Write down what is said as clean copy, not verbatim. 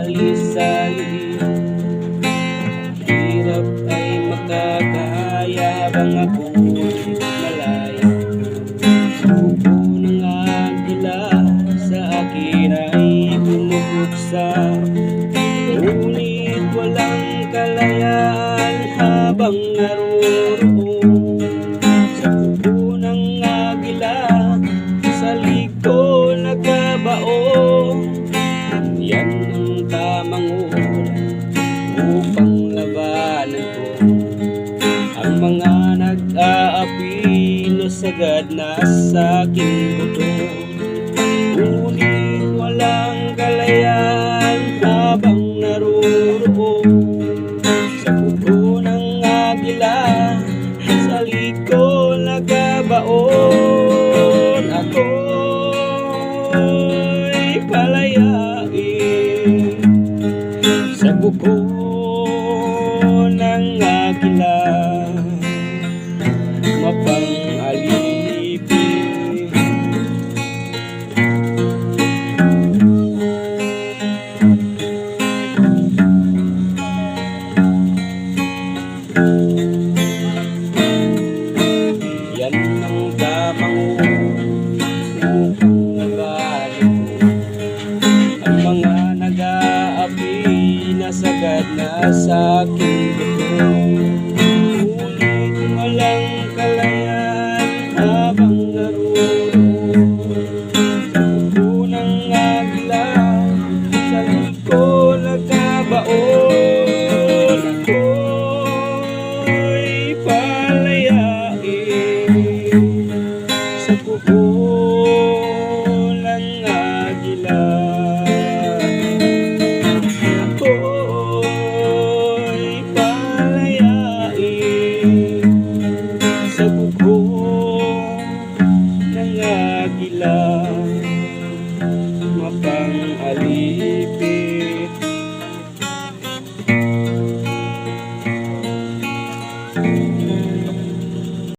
sali-sali. Hirap ay makakahayabang ako'y malaya. Suko ng agila sa akin ay bumubuksa, ngunit walang kalayaan habang naroon. Sa kuko ng agila, sa liko nagkabaon. Yan ang tamang oras upang labanan ko ang mga nag-aapilo sagad na sa aking buto. Ngunit walang kalayaan habang naroon. Sa kuko ng agila, sa liko nagkabaon. Ako'y palayain sa kuko ng agila, mapang-alipin. Yan ang tamang upang labanan ko ang mga nag-aapi na sagad na sa aking buto. Ngunit walang kalayaan habang naroon. Sa kuko ng agila, sa liko nagkabaon. Ako'y palayain sa kuko ng agila. Ako'y palayain sa kuko ng agila, mapang-alipin.